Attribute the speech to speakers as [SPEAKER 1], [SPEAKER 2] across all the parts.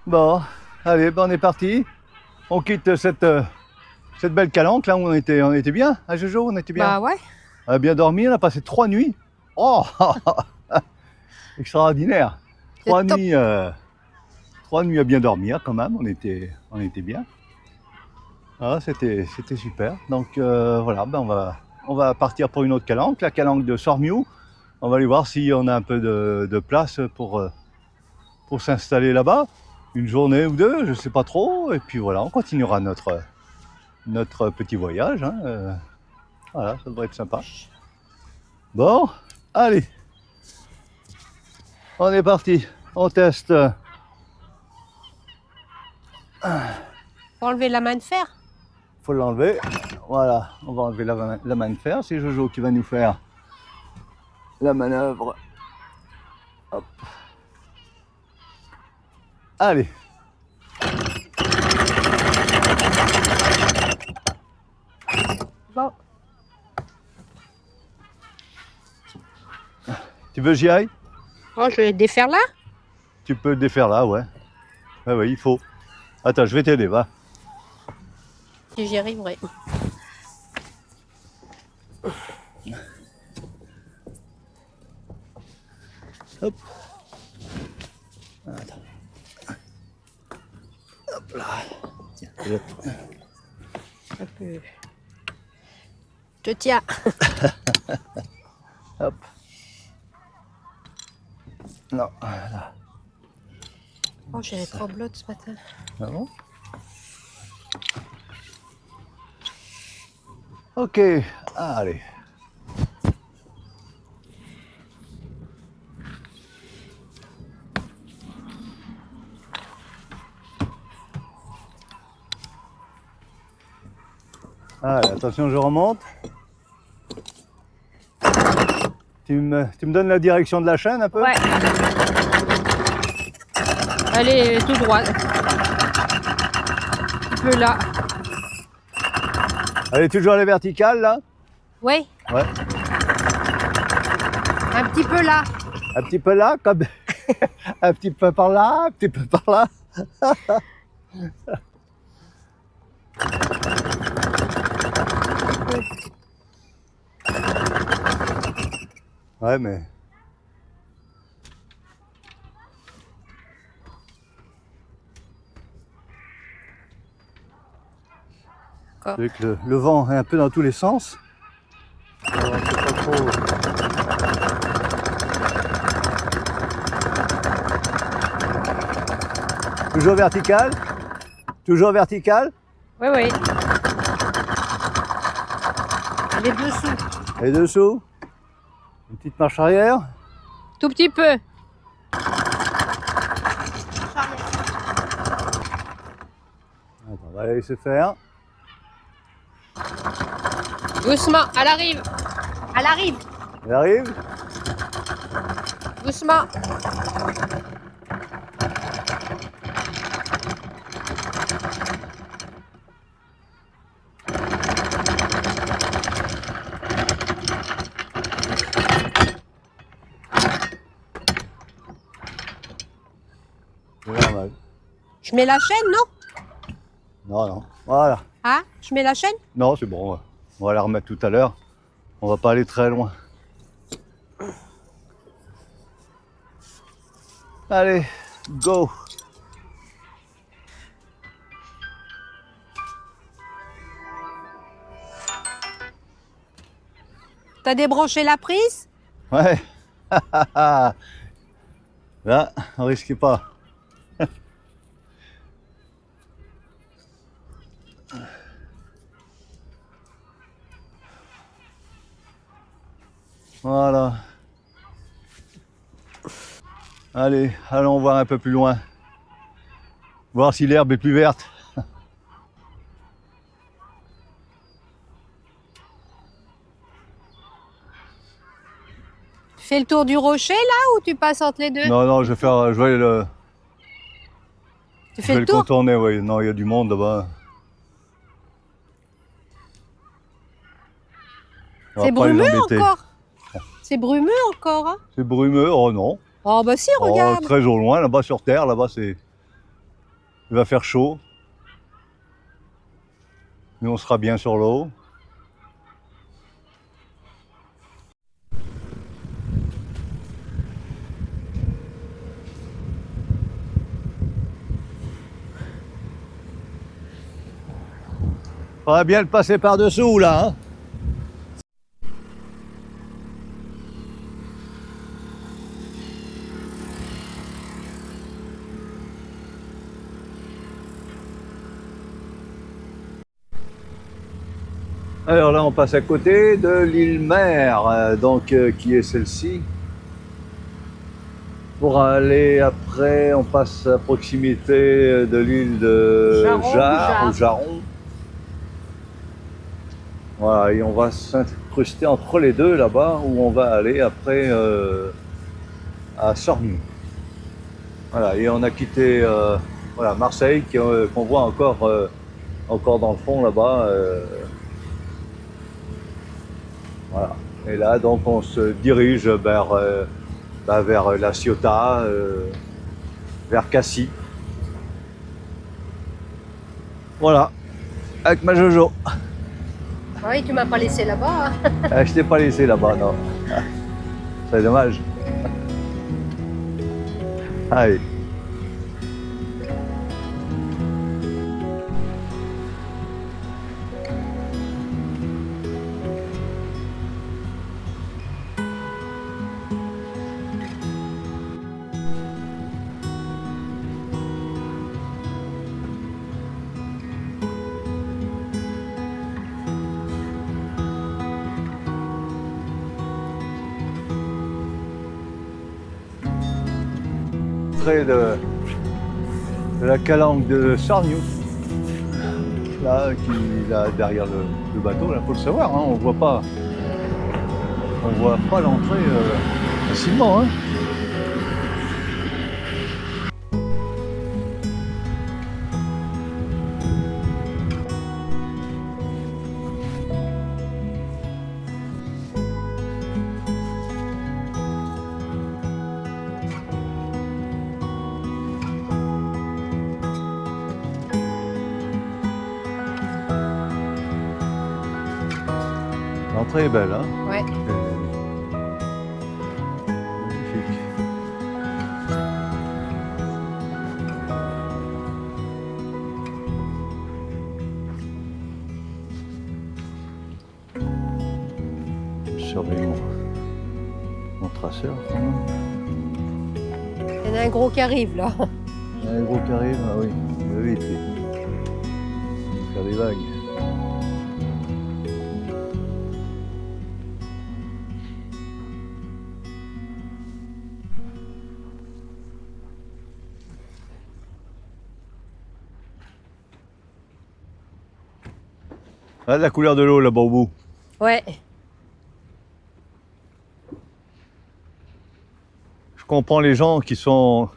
[SPEAKER 1] Bon, allez, ben on est parti. On quitte cette belle calanque là où on était bien, à Jojo, on était bien.
[SPEAKER 2] Bah ouais.
[SPEAKER 1] On a bien dormi, on a passé 3 nuits. Oh, extraordinaire.
[SPEAKER 2] C'est top.
[SPEAKER 1] 3 nuits à bien dormir quand même, on était bien. Ah, c'était super. Donc voilà, ben on va partir pour une autre calanque, la calanque de Sormiou. On va aller voir si on a un peu de place pour s'installer là-bas. Une journée ou deux, je sais pas trop. Et puis voilà, on continuera notre petit voyage. Hein. Voilà, ça devrait être sympa. Bon, allez. On est parti. On teste.
[SPEAKER 2] Faut enlever la main de fer.
[SPEAKER 1] Faut l'enlever. Voilà, on va enlever la main de fer. C'est Jojo qui va nous faire la manœuvre. Hop. Allez.
[SPEAKER 2] Bon.
[SPEAKER 1] Tu veux que j'y aille?
[SPEAKER 2] Oh, je vais défaire là.
[SPEAKER 1] Tu peux le défaire là, ouais. Ouais, il faut. Attends, je vais t'aider, va.
[SPEAKER 2] Si j'y arriverai.
[SPEAKER 1] Hop. Attends. Hop là. Tiens,
[SPEAKER 2] Un peu. Je tiens.
[SPEAKER 1] Hop. Non, voilà.
[SPEAKER 2] Oh, j'avais trop blotte ce matin.
[SPEAKER 1] Ah bon? Ok, allez. Allez, attention, je remonte. Tu me donnes la direction de la chaîne un peu?
[SPEAKER 2] Ouais. Allez, tout droit. Un peu là.
[SPEAKER 1] Elle est toujours à la verticale là?
[SPEAKER 2] Oui.
[SPEAKER 1] Ouais.
[SPEAKER 2] Un petit peu là.
[SPEAKER 1] Un petit peu là, comme un petit peu par là, un petit peu par là. Ouais, mais. Vu que le vent est un peu dans tous les sens. Alors, c'est pas trop. Toujours vertical? Toujours vertical?
[SPEAKER 2] Oui, oui. Les dessous.
[SPEAKER 1] Et dessous? Une petite marche arrière?
[SPEAKER 2] Tout petit peu.
[SPEAKER 1] Attends, on va la laisser faire.
[SPEAKER 2] Doucement, elle arrive. Elle arrive.
[SPEAKER 1] Elle arrive?
[SPEAKER 2] Doucement.
[SPEAKER 1] C'est normal.
[SPEAKER 2] Je mets la chaîne, non?
[SPEAKER 1] Non, non. Voilà.
[SPEAKER 2] Hein? Je mets la chaîne?
[SPEAKER 1] Non, c'est bon. On va la remettre tout à l'heure. On va pas aller très loin. Allez, go!
[SPEAKER 2] T'as débranché la prise?
[SPEAKER 1] Ouais. Là, on risque pas. Voilà. Allez, allons voir un peu plus loin. Voir si l'herbe est plus verte.
[SPEAKER 2] Tu fais le tour du rocher là ou tu passes entre les deux?
[SPEAKER 1] Non, non, je vais le,
[SPEAKER 2] Tu
[SPEAKER 1] je
[SPEAKER 2] fais
[SPEAKER 1] vais
[SPEAKER 2] le
[SPEAKER 1] le
[SPEAKER 2] tour?
[SPEAKER 1] contourner, oui. Non, il y a du monde là-bas. On va
[SPEAKER 2] C'est
[SPEAKER 1] pas les
[SPEAKER 2] brumeux
[SPEAKER 1] embêter.
[SPEAKER 2] encore. C'est brumeux encore, hein?
[SPEAKER 1] C'est brumeux, oh non.
[SPEAKER 2] Oh bah si,
[SPEAKER 1] Oh,
[SPEAKER 2] regarde.
[SPEAKER 1] très au loin, là-bas sur Terre, là-bas c'est Il va faire chaud. Nous, on sera bien sur l'eau. Faudrait bien le passer par-dessous, là, hein. Alors là, on passe à côté de l'île Mère, qui est celle-ci. Pour aller après, on passe à proximité de l'île de
[SPEAKER 2] Jarron,
[SPEAKER 1] ou Jarron. Voilà, et on va s'incruster entre les deux là-bas, où on va aller après à Sorgnes. Voilà, et on a quitté voilà, Marseille, qu'on voit encore dans le fond là-bas. Voilà. Et là, donc, on se dirige vers La Ciotat, vers Cassis. Voilà, avec ma Jojo.
[SPEAKER 2] Oui, tu m'as pas laissé là-bas. Hein.
[SPEAKER 1] Je t'ai pas laissé là-bas, non. C'est dommage. Allez. De la calanque de Sorgnes, là, derrière le bateau, là, faut le savoir, hein, on voit pas l'entrée facilement, hein. L'entrée est belle, hein.
[SPEAKER 2] Ouais.
[SPEAKER 1] Magnifique. Je surveille mon traceur quand même.
[SPEAKER 2] Il y en a un gros qui arrive là.
[SPEAKER 1] Il y a un gros qui arrive, ah oui, il va vite, lui. Il va faire des vagues. Regarde la couleur de l'eau là-bas au bout.
[SPEAKER 2] Ouais.
[SPEAKER 1] Je comprends les gens qui sont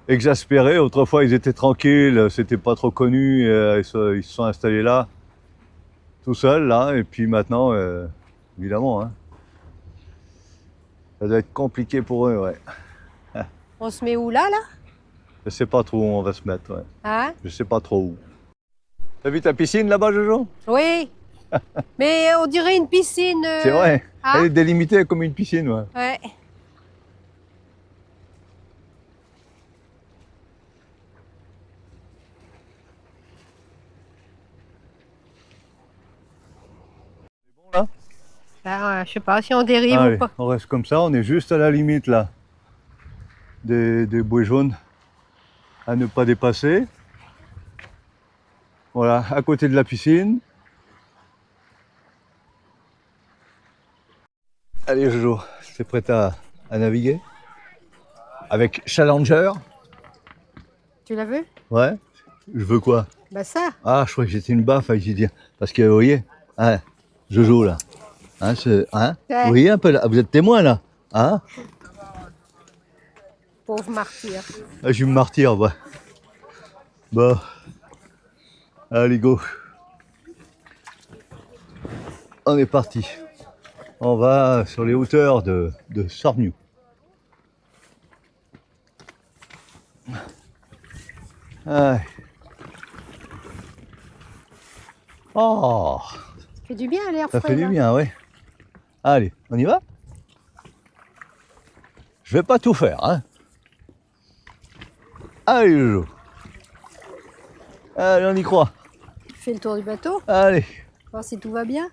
[SPEAKER 1] exaspérés. Autrefois, ils étaient tranquilles, c'était pas trop connu, ils se sont installés là, tout seuls, là, et puis maintenant, évidemment, hein, ça doit être compliqué pour eux, ouais.
[SPEAKER 2] On se met où là?
[SPEAKER 1] Je sais pas trop où on va se mettre, ouais.
[SPEAKER 2] Hein?
[SPEAKER 1] Je sais pas trop où. T'as vu ta piscine là-bas, Jojo?
[SPEAKER 2] Oui. Mais on dirait une piscine.
[SPEAKER 1] C'est vrai,
[SPEAKER 2] hein?
[SPEAKER 1] elle est délimitée comme une piscine, ouais.
[SPEAKER 2] Ouais.
[SPEAKER 1] Là?
[SPEAKER 2] Ben, je sais pas si on dérive
[SPEAKER 1] Allez,
[SPEAKER 2] ou pas.
[SPEAKER 1] on reste comme ça, on est juste à la limite là des bouées jaunes à ne pas dépasser. Voilà, à côté de la piscine. Allez Jojo, t'es prête à naviguer? Avec Challenger?
[SPEAKER 2] Tu l'as vu?
[SPEAKER 1] Ouais. Je veux quoi?
[SPEAKER 2] Bah ça.
[SPEAKER 1] Ah, je crois que j'étais une baffe, j'ai dit. Parce que vous voyez, hein, Jojo là. Hein,
[SPEAKER 2] Ouais.
[SPEAKER 1] vous voyez un peu là, vous êtes témoin là. Hein?
[SPEAKER 2] Pauvre martyr.
[SPEAKER 1] Ah, je vais me martyr, ouais. Bon. Allez, go. On est parti. On va sur les hauteurs de Sorgnes. Ouais. Oh,
[SPEAKER 2] Ça fait du bien l'air
[SPEAKER 1] ça
[SPEAKER 2] frais.
[SPEAKER 1] fait du
[SPEAKER 2] là.
[SPEAKER 1] bien, oui. Allez, on y va? Je vais pas tout faire, hein. Allez, Jojo. Allez, on y croit.
[SPEAKER 2] Tu fais le tour du bateau,
[SPEAKER 1] Allez.
[SPEAKER 2] voir si tout va bien.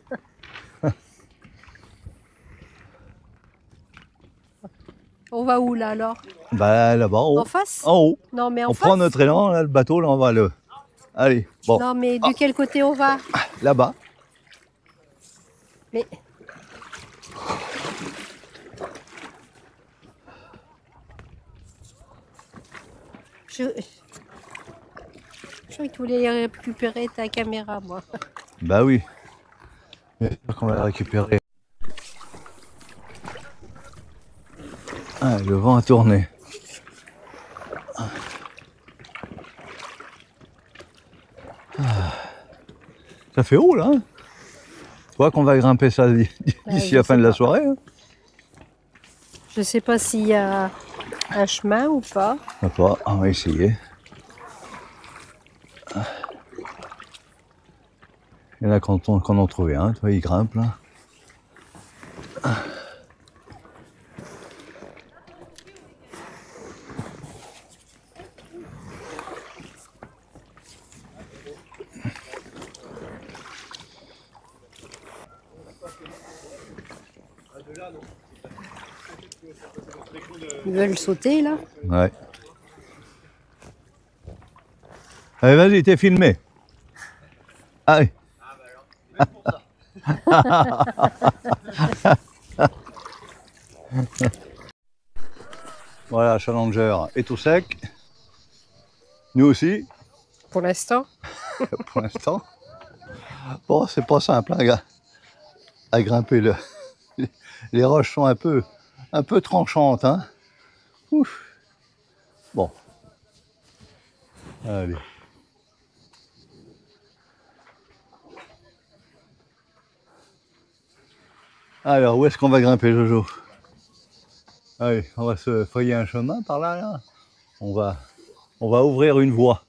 [SPEAKER 2] On va où là alors?
[SPEAKER 1] Bah là-bas, en haut.
[SPEAKER 2] En face?
[SPEAKER 1] En haut.
[SPEAKER 2] Non mais en
[SPEAKER 1] On
[SPEAKER 2] face?
[SPEAKER 1] prend notre élan, là, le bateau, là, on va le... Allez, bon,
[SPEAKER 2] Non mais de quel côté on va?
[SPEAKER 1] là-bas.
[SPEAKER 2] Mais... Je croyais que tu voulais récupérer ta caméra, moi.
[SPEAKER 1] Bah oui. J'espère qu'on va la récupérer. Ah, le vent a tourné. Ah. Ça fait haut là. Hein. Tu vois qu'on va grimper ça d'ici
[SPEAKER 2] je
[SPEAKER 1] la fin
[SPEAKER 2] sais
[SPEAKER 1] de la
[SPEAKER 2] pas.
[SPEAKER 1] soirée. Hein.
[SPEAKER 2] Je sais pas s'il y a un chemin ou pas.
[SPEAKER 1] D'accord, on va essayer. Il y en a quand on en trouvait un, tu vois, il grimpe là.
[SPEAKER 2] Ils veulent sauter là.
[SPEAKER 1] Ouais. Allez, vas-y, t'es filmé. Allez. Voilà, Challenger est tout sec. Nous aussi,
[SPEAKER 2] Pour l'instant.
[SPEAKER 1] pour l'instant. Bon, c'est pas simple hein, à grimper. Les roches sont un peu tranchantes. Hein. Ouf. Bon. Allez. Alors, où est-ce qu'on va grimper, Jojo? Allez, on va se frayer un chemin par là, là. On va ouvrir une voie.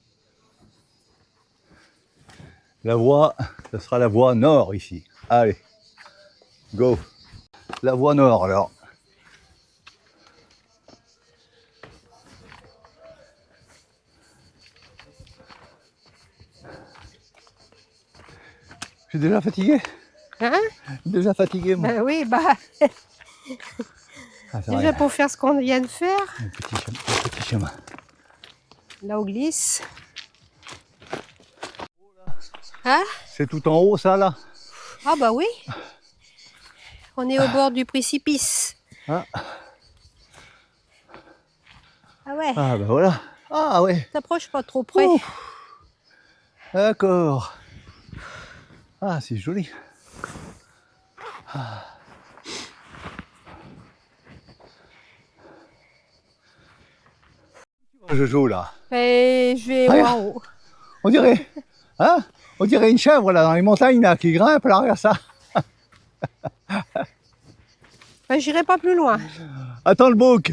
[SPEAKER 1] La voie, ce sera la voie nord ici. Allez, go. La voie nord alors. Je suis déjà fatigué.
[SPEAKER 2] Hein?
[SPEAKER 1] Déjà fatigué, moi.
[SPEAKER 2] Ben oui, bah.
[SPEAKER 1] Ah, c'est
[SPEAKER 2] Déjà
[SPEAKER 1] rien.
[SPEAKER 2] pour faire ce qu'on vient de faire.
[SPEAKER 1] Un petit chemin.
[SPEAKER 2] Là on glisse. Hein?
[SPEAKER 1] C'est tout en haut, ça, là?
[SPEAKER 2] Ah bah oui. On est au bord du précipice.
[SPEAKER 1] Ah,
[SPEAKER 2] Ah ouais.
[SPEAKER 1] ah bah voilà. Ah ouais,
[SPEAKER 2] T'approches pas trop près.
[SPEAKER 1] Ouh. D'accord. Ah, c'est joli. Ah. Jojo, là.
[SPEAKER 2] Et je vais
[SPEAKER 1] Regarde.
[SPEAKER 2] en haut.
[SPEAKER 1] On dirait, hein? On dirait une chèvre, là, dans les montagnes, là, qui grimpe, là, regarde ça.
[SPEAKER 2] Ben, j'irai pas plus loin.
[SPEAKER 1] Attends le bouc.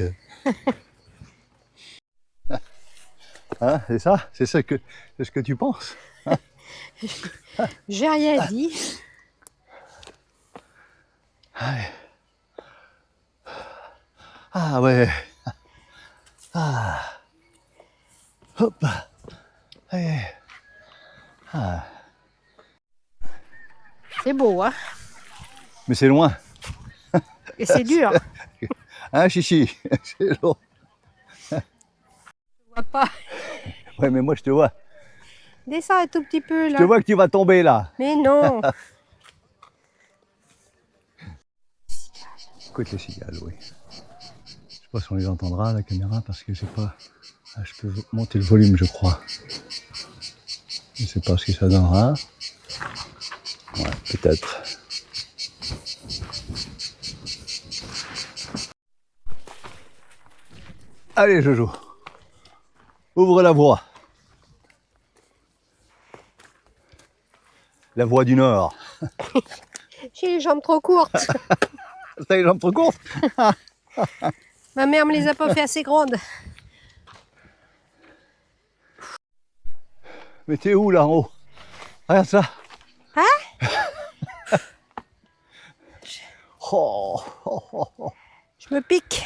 [SPEAKER 1] Hein, c'est ça? C'est ce que tu penses?
[SPEAKER 2] J'ai rien dit.
[SPEAKER 1] Allez. Ah ouais. Ah. Hop. Allez. Ah.
[SPEAKER 2] C'est beau, hein?
[SPEAKER 1] Mais c'est loin.
[SPEAKER 2] Et c'est dur.
[SPEAKER 1] Hein, chichi? C'est lourd.
[SPEAKER 2] Je vois pas.
[SPEAKER 1] Ouais, mais moi, je te vois.
[SPEAKER 2] Descends un tout petit peu
[SPEAKER 1] Je
[SPEAKER 2] là.
[SPEAKER 1] te vois que tu vas tomber, là.
[SPEAKER 2] Mais non.
[SPEAKER 1] Écoute les cigales, oui. Je sais pas si on les entendra à la caméra parce que c'est pas... Ah, je peux monter le volume, je crois. Je sais pas ce que ça donnera. Ouais, peut-être. Allez, Jojo. Ouvre la voie. La voie du Nord.
[SPEAKER 2] J'ai les jambes trop courtes.
[SPEAKER 1] T'as les jambes trop courtes?
[SPEAKER 2] Ma mère me les a pas fait assez grandes.
[SPEAKER 1] Mais t'es où là en haut? Regarde ça.
[SPEAKER 2] Hein?
[SPEAKER 1] Oh, oh, oh, oh.
[SPEAKER 2] Je me pique.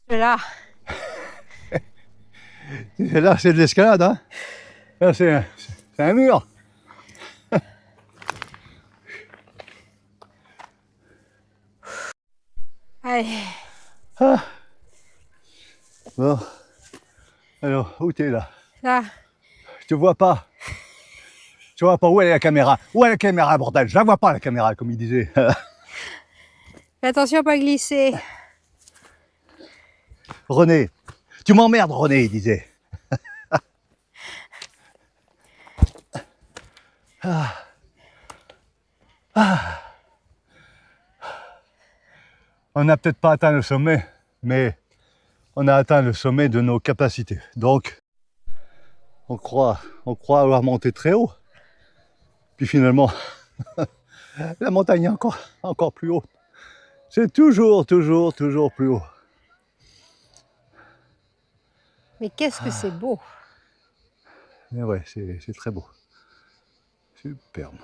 [SPEAKER 2] Reste là.
[SPEAKER 1] Là, c'est de l'escalade, hein? Là, c'est un mur.
[SPEAKER 2] Allez.
[SPEAKER 1] Ah. Bon. Alors, où t'es là?
[SPEAKER 2] Là.
[SPEAKER 1] Je te vois pas. Tu vois pas où elle est la caméra? Où est la caméra, bordel? Je la vois pas la caméra, comme il disait.
[SPEAKER 2] Fais attention à pas glisser.
[SPEAKER 1] René. Tu m'emmerdes, René, il disait. Ah. Ah. On n'a peut-être pas atteint le sommet, mais on a atteint le sommet de nos capacités. Donc, on croit avoir monté très haut. Puis finalement, la montagne est encore plus haut. C'est toujours plus haut.
[SPEAKER 2] Mais qu'est-ce que c'est beau.
[SPEAKER 1] Mais ouais, c'est très beau. Superbe.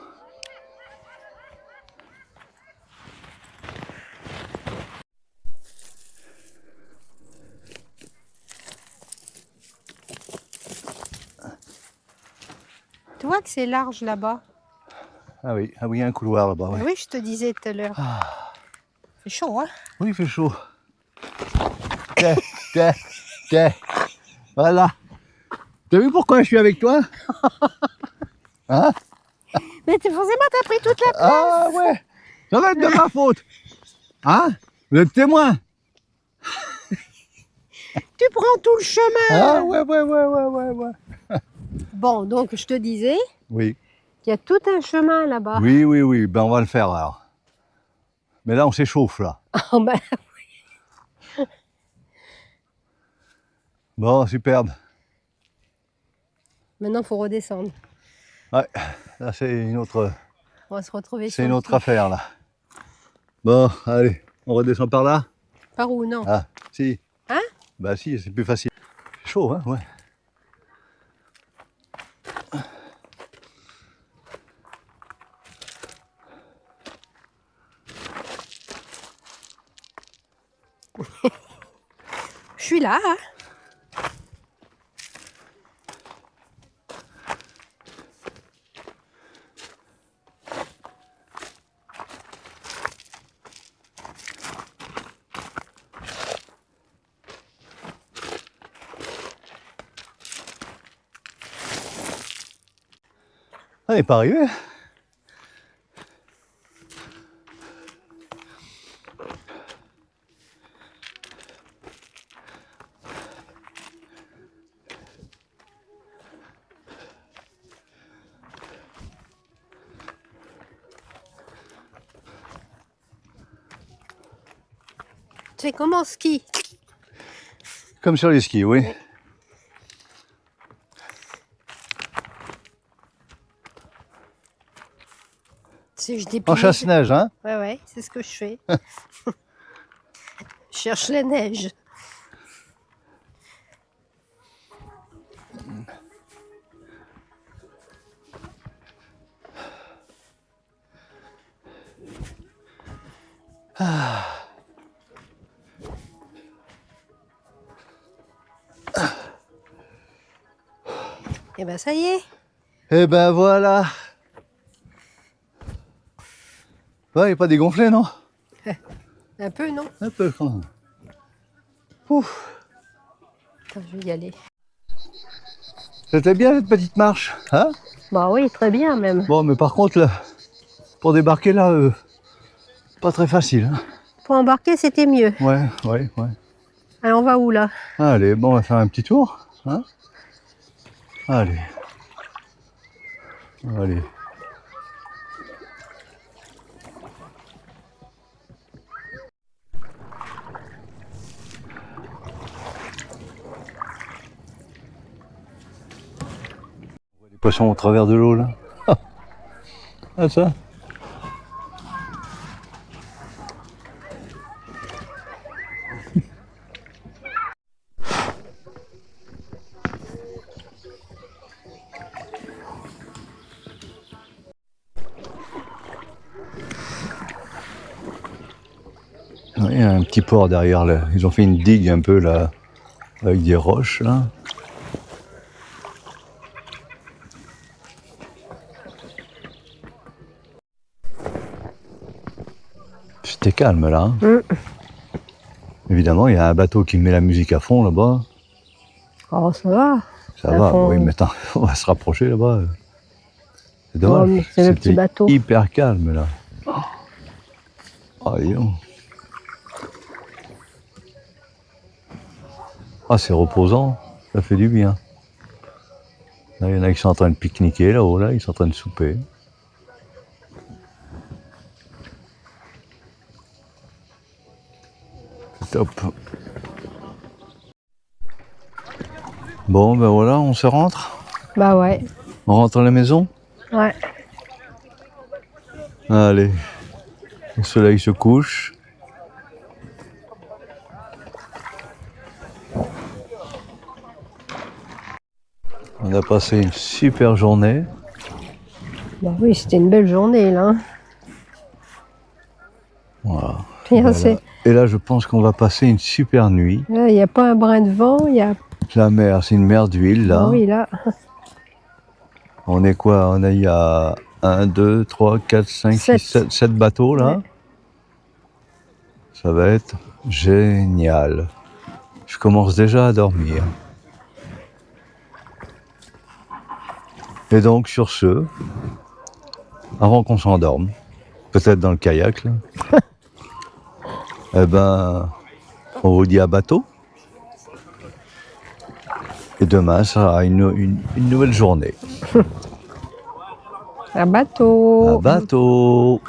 [SPEAKER 2] Tu vois que c'est large là-bas.
[SPEAKER 1] Ah oui, il y a un couloir là-bas. Ouais.
[SPEAKER 2] Oui, je te disais tout à l'heure.
[SPEAKER 1] Ah.
[SPEAKER 2] C'est chaud, hein?
[SPEAKER 1] Oui, il fait chaud. Tiens. Voilà. T'as vu pourquoi je suis avec toi? Hein?
[SPEAKER 2] Mais forcément, t'as pris toute la place.
[SPEAKER 1] Ah ouais. Ça va être de ma faute. Hein? Vous êtes témoin?
[SPEAKER 2] Tu prends tout le chemin.
[SPEAKER 1] Ah ouais.
[SPEAKER 2] Bon, donc je te disais
[SPEAKER 1] Oui.
[SPEAKER 2] qu'il y a tout un chemin là-bas.
[SPEAKER 1] Oui. Ben on va le faire alors. Mais là on s'échauffe là.
[SPEAKER 2] Oh, ben,
[SPEAKER 1] Bon, superbe.
[SPEAKER 2] maintenant, il faut redescendre.
[SPEAKER 1] Ouais, là c'est une autre
[SPEAKER 2] On va se retrouver sur
[SPEAKER 1] C'est une
[SPEAKER 2] le
[SPEAKER 1] autre
[SPEAKER 2] pied.
[SPEAKER 1] affaire là. Bon, allez, on redescend par là?
[SPEAKER 2] Par où, non?
[SPEAKER 1] Ah, si.
[SPEAKER 2] Hein?
[SPEAKER 1] Bah si, c'est plus facile. Chaud, hein, ouais.
[SPEAKER 2] Je suis là, hein?
[SPEAKER 1] On n'est pas arrivé.
[SPEAKER 2] Tu fais comme en ski.
[SPEAKER 1] Comme sur les skis, oui.
[SPEAKER 2] Je déplie.
[SPEAKER 1] En chasse-neige, hein?
[SPEAKER 2] Ouais, c'est ce que je fais. Je cherche la neige. Et ben ça y est.
[SPEAKER 1] Et ben voilà. Ouais, il n'est pas dégonflé, non?
[SPEAKER 2] Un peu, non?
[SPEAKER 1] Un peu quand même. Ouf.
[SPEAKER 2] Attends, je vais y aller.
[SPEAKER 1] C'était bien cette petite marche, hein?
[SPEAKER 2] Bah oui, très bien même.
[SPEAKER 1] Bon, mais par contre, là, pour débarquer là, pas très facile. Hein?
[SPEAKER 2] Pour embarquer, c'était mieux.
[SPEAKER 1] Ouais.
[SPEAKER 2] Alors on va où là?
[SPEAKER 1] Allez, bon, on va faire un petit tour. Hein? Allez. Les poissons au travers de l'eau là. Ah ça. a un petit port derrière. Là. Ils ont fait une digue un peu là, avec des roches là. C'était calme là. Hein. Évidemment, il y a un bateau qui met la musique à fond là-bas.
[SPEAKER 2] Oh, ça va.
[SPEAKER 1] Ça
[SPEAKER 2] À
[SPEAKER 1] va,
[SPEAKER 2] fond.
[SPEAKER 1] oui, mais attends, on va se rapprocher là-bas. C'est dommage.
[SPEAKER 2] Oh, c'est le petit
[SPEAKER 1] C'était
[SPEAKER 2] bateau.
[SPEAKER 1] hyper calme là. Ah, dis donc. Ah, c'est reposant, ça fait du bien. Là, il y en a qui sont en train de pique-niquer là-haut, là, ils sont en train de souper. C'est top. Bon, ben voilà, on se rentre.
[SPEAKER 2] Bah ouais.
[SPEAKER 1] On rentre à la maison.
[SPEAKER 2] Ouais.
[SPEAKER 1] Allez, le soleil se couche. On a passé une super journée.
[SPEAKER 2] Bah oui, c'était une belle journée là. Hein.
[SPEAKER 1] Voilà.
[SPEAKER 2] Bien, c'est-
[SPEAKER 1] Et là, je pense qu'on va passer une super nuit.
[SPEAKER 2] Là, il n'y a pas un brin de vent, il y a.
[SPEAKER 1] La mer, c'est une mer d'huile là.
[SPEAKER 2] Ah oui, là.
[SPEAKER 1] On est quoi? On a il y a 1, 2, 3, 4, 5, 6, 7 bateaux là.
[SPEAKER 2] Ouais.
[SPEAKER 1] Ça va être génial. Je commence déjà à dormir. Et donc sur ce, avant qu'on s'endorme, peut-être dans le kayak là, eh ben, on vous dit à bateau. Et demain sera une nouvelle journée.
[SPEAKER 2] Un bateau.
[SPEAKER 1] À bateau.